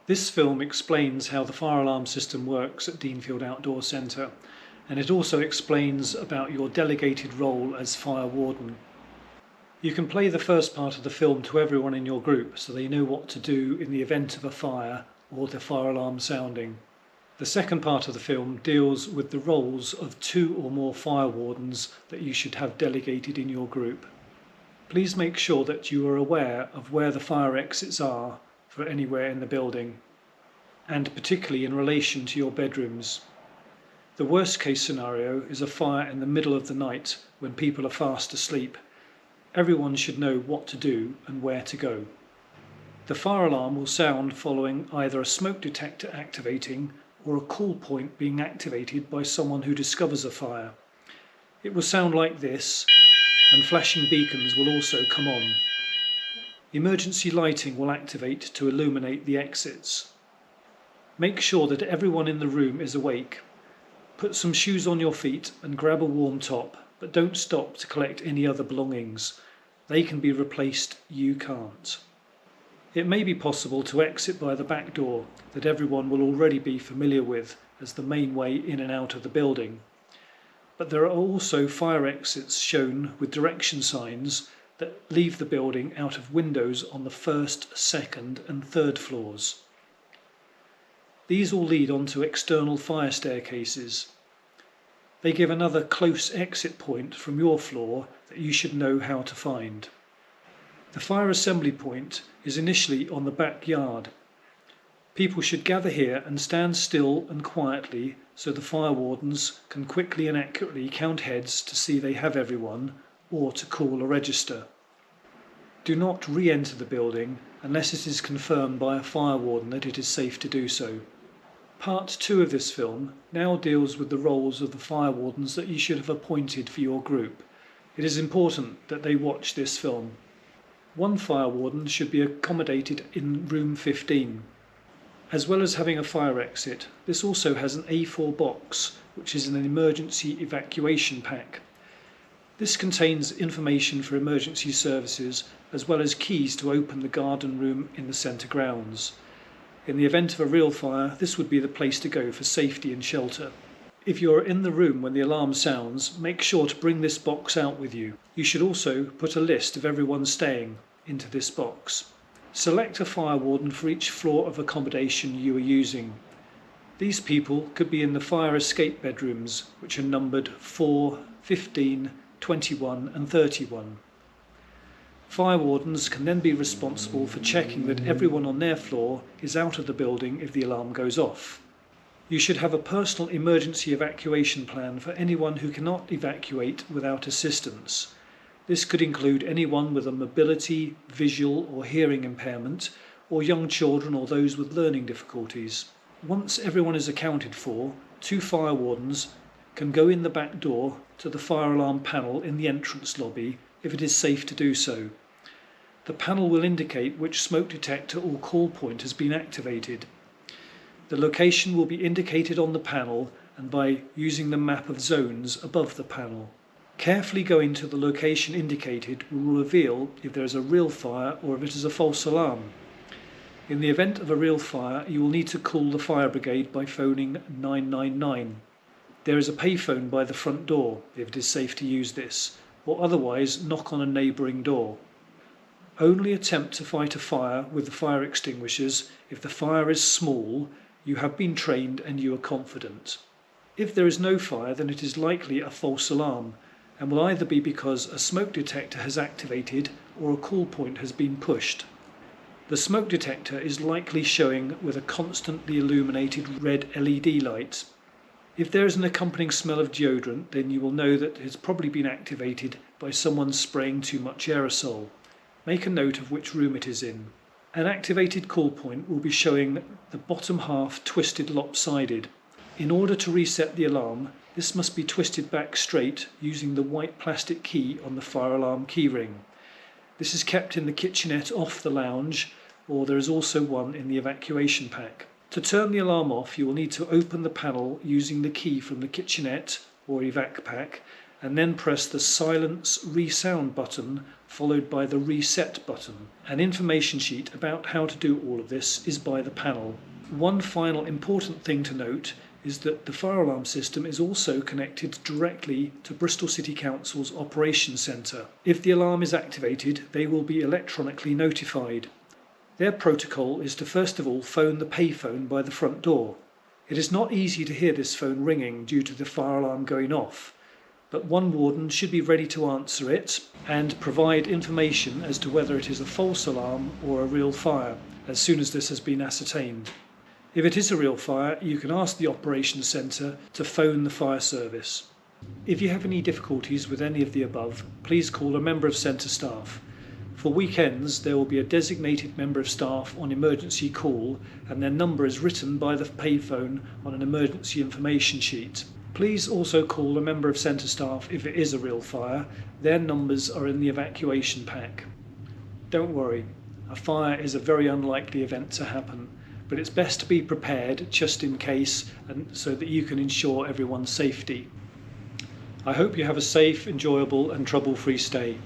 This film explains how the fire alarm system works at Deanfield Outdoor Centre, and it also explains about your delegated role as Fire Warden. You can play the first part of the film to everyone in your group so they know what to do in the event of a fire or the fire alarm sounding. The second part of the film deals with the roles of 2 or more fire wardens that you should have delegated in your group. Please make sure that you are aware of where the fire exits are for anywhere in the building, and particularly in relation to your bedrooms. The worst case scenario is a fire in the middle of the night when people are fast asleep. Everyone should know what to do and where to go. The fire alarm will sound following either a smoke detector activating or a call point being activated by someone who discovers a fire. It will sound like this, and flashing beacons will also come on. Emergency lighting will activate to illuminate the exits. Make sure that everyone in the room is awake. Put some shoes on your feet and grab a warm top, but don't stop to collect any other belongings. They can be replaced, you can't. It may be possible to exit by the back door that everyone will already be familiar with as the main way in and out of the building. But there are also fire exits shown with direction signs that leave the building out of windows on the 1st, 2nd and 3rd floors. These all lead onto external fire staircases. They give another close exit point from your floor that you should know how to find. The fire assembly point is initially on the backyard. People should gather here and stand still and quietly so the fire wardens can quickly and accurately count heads to see they have everyone or to call a register. Do not re-enter the building unless it is confirmed by a fire warden that it is safe to do so. Part 2 of this film now deals with the roles of the fire wardens that you should have appointed for your group. It is important that they watch this film. One fire warden should be accommodated in room 15. As well as having a fire exit, this also has an A4 box, which is an emergency evacuation pack. This contains information for emergency services as well as keys to open the garden room in the centre grounds. In the event of a real fire, this would be the place to go for safety and shelter. If you are in the room when the alarm sounds, make sure to bring this box out with you. You should also put a list of everyone staying into this box. Select a fire warden for each floor of accommodation you are using. These people could be in the fire escape bedrooms, which are numbered 4, 15, 21 and 31. Fire wardens can then be responsible for checking that everyone on their floor is out of the building if the alarm goes off. You should have a personal emergency evacuation plan for anyone who cannot evacuate without assistance. This could include anyone with a mobility, visual or hearing impairment, or young children or those with learning difficulties. Once everyone is accounted for, 2 fire wardens can go in the back door to the fire alarm panel in the entrance lobby if it is safe to do so. The panel will indicate which smoke detector or call point has been activated. The location will be indicated on the panel and by using the map of zones above the panel. Carefully going to the location indicated will reveal if there is a real fire or if it is a false alarm. In the event of a real fire, you will need to call the fire brigade by phoning 999. There is a payphone by the front door if it is safe to use this, or otherwise knock on a neighbouring door. Only attempt to fight a fire with the fire extinguishers if the fire is small, you have been trained and you are confident. If there is no fire, then it is likely a false alarm and will either be because a smoke detector has activated or a call point has been pushed. The smoke detector is likely showing with a constantly illuminated red LED light. If there is an accompanying smell of deodorant, then you will know that it has probably been activated by someone spraying too much aerosol. Make a note of which room it is in. An activated call point will be showing the bottom half twisted lopsided. In order to reset the alarm, this must be twisted back straight using the white plastic key on the fire alarm keyring. This is kept in the kitchenette off the lounge, or there is also one in the evacuation pack. To turn the alarm off, you will need to open the panel using the key from the kitchenette or evac pack and then press the silence resound button followed by the reset button. An information sheet about how to do all of this is by the panel. One final important thing to note is that the fire alarm system is also connected directly to Bristol City Council's Operations Centre. If the alarm is activated, they will be electronically notified. Their protocol is to first of all phone the payphone by the front door. It is not easy to hear this phone ringing due to the fire alarm going off, but one warden should be ready to answer it and provide information as to whether it is a false alarm or a real fire as soon as this has been ascertained. If it is a real fire, you can ask the Operations Centre to phone the fire service. If you have any difficulties with any of the above, please call a member of Centre staff. For weekends, there will be a designated member of staff on emergency call, and their number is written by the payphone on an emergency information sheet. Please also call a member of Centre staff if it is a real fire. Their numbers are in the evacuation pack. Don't worry, a fire is a very unlikely event to happen, but it's best to be prepared just in case, and so that you can ensure everyone's safety. I hope you have a safe, enjoyable and trouble-free stay.